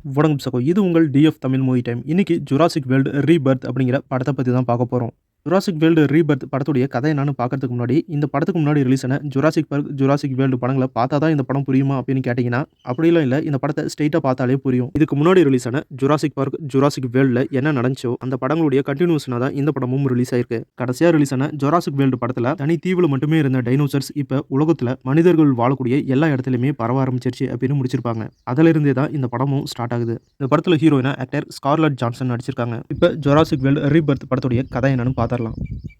வணக்கம் சகோ. இது உங்கள் டிஎஃப் தமிழ் மூவி டைம். இன்னைக்கு ஜுராசிக் வேர்ல்டு ரீபர்த் அப்படிங்கிற படத்த பத்தி தான் பார்க்க போறோம். ஜுராசிக் வேர்ல்டு ரீபர்த் படத்துடைய கதை என்னன்னு பார்க்கறதுக்கு முன்னாடி, இந்த படத்துக்கு முன்னாடி ரிலீஸ் ஆன ஜுராசிக் பார்க், ஜுராசிக் வேர்ல்டு படங்கள பார்த்தா தான் இந்த படம் புரியுமா அப்படின்னு கேட்டீங்கன்னா, அப்படிலாம் இல்ல. இந்த படத்த ஸ்ட்ரெயிட்டா பார்த்தாலே புரியும். இதுக்கு முன்னாடி ரிலீஸ் ஆன ஜுராசிக் பார்க், ஜுராசிக் வேர்ல்டுல என்ன நடந்துச்சோ, அந்த படங்களுடைய கன்டினியூஷனா தான் இந்த படமும் ரிலீஸ் ஆயிருக்கு. கடைசியா ரிலீஸ் ஆன ஜுராசிக் வேர்ல்டு படத்துல தனி தீவுல மட்டுமே இருந்த டைனோசர்ஸ் இப்ப உலகத்துல மனிதர்கள் வாழக்கூடிய எல்லா இடத்துலயுமே பரவ ஆரம்பிச்சிருச்சு அப்படின்னு முடிச்சிருப்பாங்க. அதுல இருந்தே தான் இந்த படமும் ஸ்டார்ட் ஆகுது. இந்த படத்துல ஹீரோயினா ஆக்டர் ஸ்கார்லட் ஜான்சன் நடிச்சிருக்காங்க. இப்ப ஜுராசிக் வேர்ல்டு ரீபர்த் படத்துடைய கதை என்னன்னு பார்த்தரலாம்.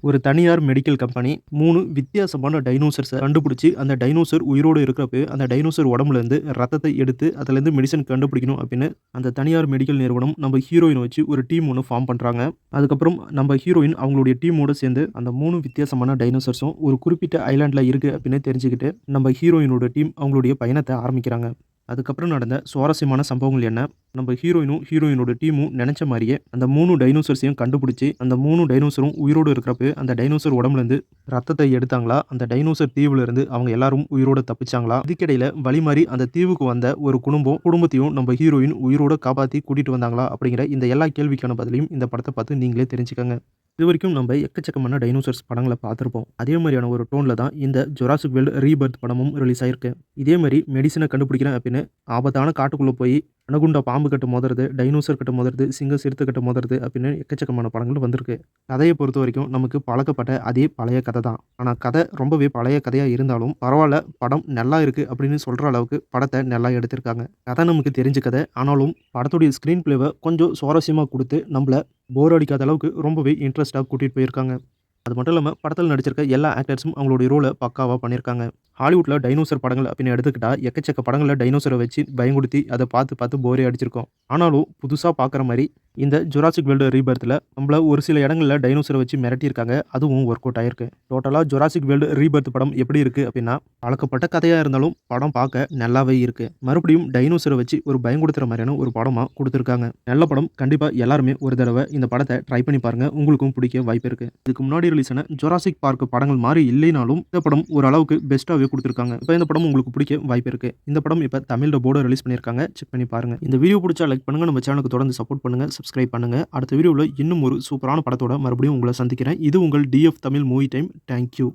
ஒரு தனியார் மெடிக்கல் கம்பெனி 3 வித்தியாசமான டைனோசர்ஸை கண்டுபிடிச்சு, அந்த டைனோசர் உயிரோடு இருக்கிறப்ப அந்த டைனோசர் உடம்புல இருந்து ரத்தத்தை எடுத்து அதுல இருந்து மெடிசன் கண்டுபிடிக்கணும் அப்படின்னு அந்த தனியார் மெடிக்கல் நிறுவனம் நம்ம ஹீரோயினை வச்சு ஒரு டீம் ஒன்று ஃபார்ம் பண்றாங்க. அதுக்கப்புறம் நம்ம ஹீரோயின் அவங்களுடைய டீமோட சேர்ந்து அந்த 3 வித்தியாசமான டைனோசர்ஸும் ஒரு குறிப்பிட்ட ஐலாண்ட்ல இருக்கு அப்படின்னு தெரிஞ்சுக்கிட்டு நம்ம ஹீரோயினோட டீம் அவங்களுடைய பயணத்தை ஆரம்பிக்கிறாங்க. அதுக்கப்புறம் நடந்த சுவாரஸ்யமான சம்பவங்கள் என்ன, நம்ம ஹீரோயினோட டீமும் நினைச்ச மாதிரியே அந்த 3 டைனோசர்ஸையும் கண்டுபிடிச்சி, அந்த 3 டைனோசரும் உயிரோடு இருக்கிறப்ப அந்த டைனோசர் உடம்புலேருந்து ரத்தத்தை எடுத்தாங்களா, அந்த டைனோசர் தீவுல இருந்து அவங்க எல்லாரும் உயிரோட தப்பிச்சாங்களா, இதுக்கிடையில வழி மாறி அந்த தீவுக்கு வந்த ஒரு குடும்பத்தையும் நம்ம ஹீரோயின் உயிரோட காப்பாற்றி கூட்டிட்டு வந்தாங்களா அப்படிங்கிற இந்த எல்லா கேள்விக்கான பதிலையும் இந்த படத்தை பார்த்து நீங்களே தெரிஞ்சுக்கங்க. இது வரைக்கும் நம்ம எக்கச்சக்கமான டைனோசர்ஸ் படங்களை பார்த்துருப்போம். அதே மாதிரியான ஒரு டோனில் தான் இந்த ஜுராசிக் வேர்ல்டு ரீபர்த் படமும் ரிலீஸ் ஆயிருக்கு. இதே மாதிரி மெடிசனை கண்டுபிடிக்கிறேன் அப்படின்னு ஆபத்தான காட்டுக்குள்ளே போய் அனகுண்டா பாம்பு கட்ட மோதுறது, டைனோசர் கட்ட மோதுறது, சிங்கம் சிறுத்தை கட்ட மோதுறது அப்படின்னு எக்கச்சக்கமான படங்கள் வந்திருக்கு. கதையை பொறுத்த வரைக்கும் நமக்கு பழக்கப்பட்ட அதே பழைய கதை தான். ஆனால் கதை ரொம்பவே பழைய கதையாக இருந்தாலும் பரவாயில்ல, படம் நல்லா இருக்குது அப்படின்னு சொல்கிற அளவுக்கு படத்தை நல்லா எடுத்திருக்காங்க. கதை நமக்கு தெரிஞ்ச கதை, ஆனாலும் படத்துடைய ஸ்க்ரீன் பிளேவை கொஞ்சம் சுவாரஸ்யமாக கொடுத்து நம்மளை போர் அடிக்காத அளவுக்கு ரொம்பவே இன்ட்ரெஸ்ட்டாக கூட்டிகிட்டு போயிருக்காங்க. அது மட்டும் இல்லாமல் படத்தில் நடிச்சிருக்க எல்லா ஆக்டர்ஸும் அவங்களுடைய ரோலை பக்காவாக பண்ணியிருக்காங்க. ஹாலிவுட்டில் டைனோசர் படங்கள் அப்படின்னு எடுத்துக்கிட்டால் எக்கச்சக்க படங்களில் டைனோசரை வச்சு பயங்குடுத்தி அதை பார்த்து போரே அடிச்சிருக்கோம். ஆனாலும் புதுசாக பார்க்குற மாதிரி இந்த ஜுராசிக் வேர்ல்டு ரீபர்த்தில் நம்மள ஒரு சில இடங்களில் டைனோசரை வச்சு மிரட்டியிருக்காங்க. அதுவும் ஒர்க் அவுட் ஆயிருக்கு. டோட்டலாக ஜுராசிக் வேர்ல்டு ரீபர்த் படம் எப்படி இருக்குது அப்படின்னா, பழக்கப்பட்ட கதையாக இருந்தாலும் படம் பார்க்க நல்லாவே இருக்குது. மறுபடியும் டைனோசரை வச்சு ஒரு பயங்குடுத்துகிற மாதிரியான ஒரு படமாக கொடுத்துருக்காங்க. நல்ல படம். கண்டிப்பாக எல்லாருமே ஒரு தடவை இந்த படத்தை ட்ரை பண்ணி பாருங்கள். உங்களுக்கும் பிடிக்க வாய்ப்பு இருக்குது. இதுக்கு முன்னாடி ரிலீஸ் ஆன ஜுராசிக் பார்க் படங்கள் மாதிரி இல்லைனாலும் இந்த படம் ஓரளவுக்கு பெஸ்ட்டாகவே கொடுத்துருக்காங்க. இப்போ இந்த படம் உங்களுக்கு பிடிக்க வாய்ப்பு இருக்குது. இந்த படம் இப்போ தமிழ் டப்போட ரிலீஸ் பண்ணியிருக்காங்க. செக் பண்ணி பாருங்கள். இந்த வீடியோ பிடிச்சா லைக் பண்ணுங்கள். நம்ம சேனலுக்கு தொடர்ந்து சப்போர்ட் பண்ணுங்கள். சப்ஸ்கிரைப் பண்ணுங்கள். அடுத்த வீடியோவில் இன்னும் ஒரு சூப்பரான படத்தோட மறுபடியும் உங்களை சந்திக்கிறேன். இது உங்கள் TF Tamil movie time. Thank you.